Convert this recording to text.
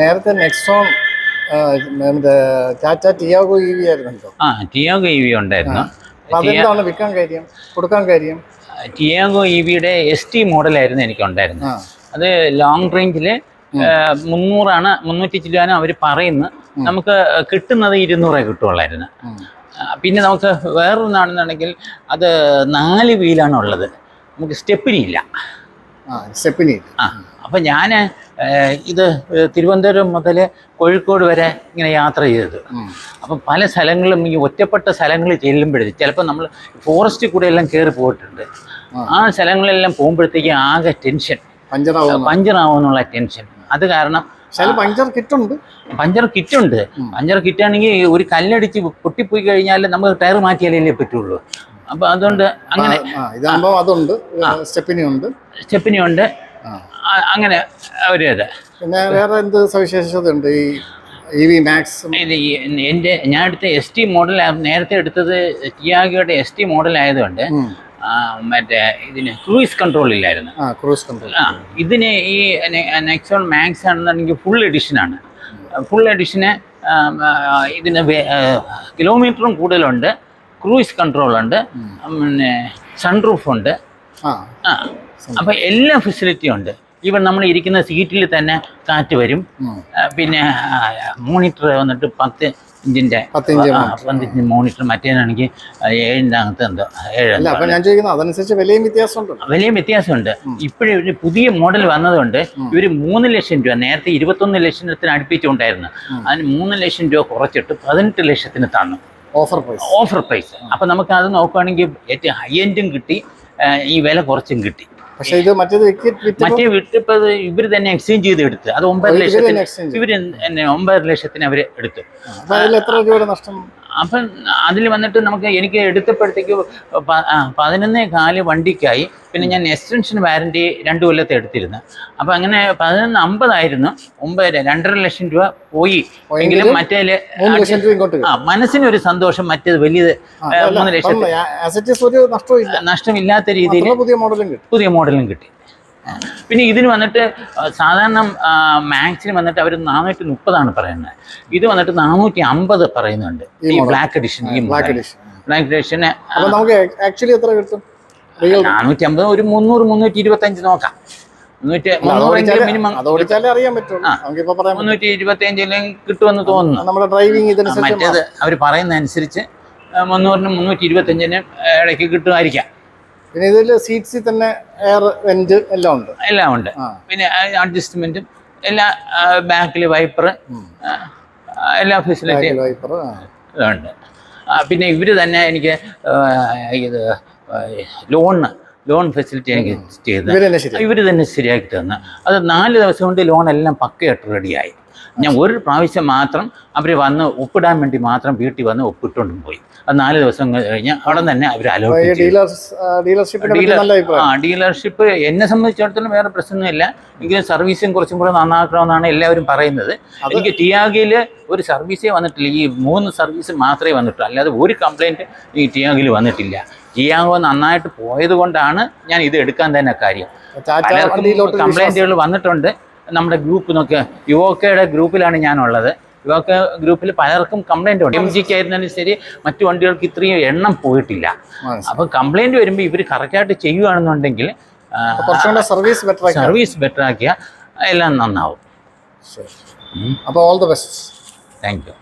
നേരത്തെ Nexon Tata Tiago EV ആയിരുന്നല്ലോ. Tiago EV ഉണ്ടായിരുന്നു. അതെന്താണ് വിൽക്കാൻ കാര്യം, കൊടുക്കാൻ കാര്യം? ടിയാഗോ EVയുടെ ST മോഡലായിരുന്നു എനിക്കുണ്ടായിരുന്നത്. അത് ലോങ് റേഞ്ചിൽ 300 300 ചില്ലാനോ അവർ പറയുന്നു. നമുക്ക് കിട്ടുന്നത് 200 കിട്ടുള്ളായിരുന്നു. പിന്നെ നമുക്ക് വേറൊന്നാണെന്നുണ്ടെങ്കിൽ അത് 4 വീലാണ് ഉള്ളത്, നമുക്ക് സ്റ്റെപ്പിനി ഇല്ല. അപ്പം ഞാൻ ഇത് തിരുവനന്തപുരം മുതൽ കോഴിക്കോട് വരെ ഇങ്ങനെ യാത്ര ചെയ്തത്. അപ്പം പല സ്ഥലങ്ങളും ഈ ഒറ്റപ്പെട്ട സ്ഥലങ്ങളിൽ ചെല്ലുമ്പോഴത്തേക്ക് ചിലപ്പോൾ നമ്മൾ ഫോറസ്റ്റ് കൂടെ എല്ലാം കയറി പോയിട്ടുണ്ട്. ആ സ്ഥലങ്ങളിലെല്ലാം പോകുമ്പോഴത്തേക്ക് ആകെ ടെൻഷൻ, പഞ്ചറാവുമെന്നുള്ള ടെൻഷൻ. അത് കാരണം പഞ്ചർ കിറ്റുണ്ട്. പഞ്ചർ കിറ്റാണെങ്കിൽ ഒരു കല്ലടിച്ച് പൊട്ടിപ്പോയി കഴിഞ്ഞാൽ നമുക്ക് ടയർ മാറ്റിയാലേ പറ്റുള്ളൂ. അപ്പൊ അതുകൊണ്ട് അങ്ങനെ സ്റ്റെപ്പിനി ഉണ്ട്. അങ്ങനെ ഒരു ഇത്. പിന്നെ വേറെ എന്ത് സവിശേഷത ഉണ്ട് ഈ EV മാക്സ്? ഞാൻ എടുത്ത ST മോഡൽ, നേരത്തെ എടുത്തത് ടിയാഗോയുടെ ST മോഡൽ ആയതുകൊണ്ട് മറ്റേ ഇതിന് ക്രൂയിസ് കൺട്രോൾ ഇല്ലായിരുന്നു. ഇതിന് ഈ നെക്സോൺ മാക്സ് ആണെന്നുണ്ടെങ്കിൽ ഫുൾ എഡിഷനാണ്. ഫുൾ എഡിഷന് ഇതിന് കിലോമീറ്ററും കൂടുതലുണ്ട്, ക്രൂയിസ് കൺട്രോൾ ഉണ്ട്, പിന്നെ സൺറൂഫ് ഉണ്ട്. അപ്പം എല്ലാ ഫെസിലിറ്റിയും ഉണ്ട്. ഈവൻ നമ്മൾ ഇരിക്കുന്ന സീറ്റിൽ തന്നെ കാറ്റ് വരും. പിന്നെ മോണിറ്റർ വന്നിട്ട് 10 ഇഞ്ചിൻ്റെ മോണിറ്റർ, മറ്റേതാണെങ്കിൽ 7-ൻ്റെ അകത്ത് എന്തോ 7. വിലയും വ്യത്യാസമുണ്ട്. ഇപ്പോഴും ഒരു പുതിയ മോഡൽ വന്നതുകൊണ്ട് ഇവർ 3 ലക്ഷം രൂപ, നേരത്തെ 21 ലക്ഷത്തിന് അടുപ്പിച്ചുണ്ടായിരുന്നു, അതിന് 3 ലക്ഷം രൂപ കുറച്ചിട്ട് 18 ലക്ഷത്തിന് തന്നു, ഓഫർ പ്രൈസ്. അപ്പം നമുക്ക് അത് നോക്കുകയാണെങ്കിൽ ഏറ്റവും ഹൈ എൻഡും കിട്ടി, ഈ വില കുറച്ചും കിട്ടി. പക്ഷേ ഇത് മറ്റേ വിട്ടിപ്പോൾ ഇവർ തന്നെ എക്സ്ചേഞ്ച് ചെയ്ത് എടുത്ത് അത് 9 ലക്ഷത്തിന്, ഇവർ 9 ലക്ഷത്തിന് അവർ എടുത്തു. അപ്പം അതിൽ വന്നിട്ട് എനിക്ക് എടുത്തപ്പോഴത്തേക്ക് 11.4 വണ്ടിക്കായി. പിന്നെ ഞാൻ എക്സ്റ്റൻഷൻ വാറണ്ടി 2 കൊല്ലത്തെ എടുത്തിരുന്നു. അപ്പം അങ്ങനെ 11.50 ആയിരുന്നു. 2.5 ലക്ഷം രൂപ പോയി എങ്കിലും മറ്റേ മനസ്സിനൊരു സന്തോഷം. മറ്റേത് വലിയത് 3 ലക്ഷം നഷ്ടമില്ലാത്ത രീതിയിൽ പുതിയ മോഡലും കിട്ടി. പിന്നെ ഇതിന് വന്നിട്ട് സാധാരണ മാക്സിന് വന്നിട്ട് അവർ 430 പറയുന്നത്, ഇത് വന്നിട്ട് 450 പറയുന്നുണ്ട്. ഈ ബ്ലാക്ക് എഡിഷൻ, ബ്ലാക്ക് എഡിഷന് 450, ഒരു 300-325 നോക്കാം. 300 മിനിമം 325 കിട്ടുമെന്ന് തോന്നുന്നു. മറ്റേത് അവർ പറയുന്ന അനുസരിച്ച് 300-325 ഇടയ്ക്ക് കിട്ടുമായിരിക്കാം. പിന്നെ ഇതിൽ സീറ്റ്സിൽ തന്നെ എയർ വെന്റ് എല്ലാം ഉണ്ട്. പിന്നെ അഡ്ജസ്റ്റ്മെന്റും എല്ലാ, ബാക്കിൽ വൈപ്പർ, എല്ലാ ഫെസിലിറ്റിയും ഉണ്ട്. പിന്നെ ഇവർ തന്നെ എനിക്ക് ഇത് ലോൺ ഫെസിലിറ്റി എനിക്ക് ചെയ്ത് ഇവർ തന്നെ ശരിയാക്കി തന്നു. അത് 4 ദിവസം കൊണ്ട് ലോൺ എല്ലാം പക്കയായിട്ട് റെഡിയായി. ഞാൻ ഒരു പ്രാവശ്യം മാത്രം അവർ വന്ന് ഒപ്പിടാൻ വേണ്ടി മാത്രം വീട്ടിൽ വന്ന് ഒപ്പിട്ടുകൊണ്ടും പോയി. അത് 4 ദിവസം കഴിഞ്ഞ് അവിടെ തന്നെ അവർ അലോട്ട് ചെയ്തു. ഡീലർഷിപ്പ് എന്നെ സംബന്ധിച്ചിടത്തോളം വേറെ പ്രശ്നമൊന്നുമില്ല. എങ്കിലും സർവീസും കുറച്ചും കൂടെ നന്നാക്കണമെന്നാണ് എല്ലാവരും പറയുന്നത്. എനിക്ക് ടിയാഗോയിൽ ഒരു സർവീസേ വന്നിട്ടില്ല, ഈ 3 സർവീസ് മാത്രമേ വന്നിട്ടുള്ളൂ. അല്ലാതെ ഒരു കംപ്ലൈൻറ്റ് ഈ ടിയാഗോയിൽ വന്നിട്ടില്ല. ടിയാഗോ നന്നായിട്ട് പോയത് കൊണ്ടാണ് ഞാൻ ഇത് എടുക്കാൻ തന്നെ കാര്യം. കംപ്ലൈൻറ്റുകൾ വന്നിട്ടുണ്ട്. നമ്മുടെ ഗ്രൂപ്പ് നോക്കുക, യുവോക്കയുടെ ഗ്രൂപ്പിലാണ് ഞാനുള്ളത്. യുവോക്ക ഗ്രൂപ്പിൽ പലർക്കും കംപ്ലൈൻറ്റ് ഉണ്ട്. MG ആയിരുന്നാലും ശരി, മറ്റു വണ്ടികൾക്ക് ഇത്രയും എണ്ണം പോയിട്ടില്ല. അപ്പം കംപ്ലൈൻറ്റ് വരുമ്പോൾ ഇവർ കറക്റ്റായിട്ട് ചെയ്യുകയാണെന്നുണ്ടെങ്കിൽ സർവീസ് ബെറ്റർ ആക്കിയാൽ എല്ലാം നന്നാവും. അപ്പോൾ all the best. Thank you.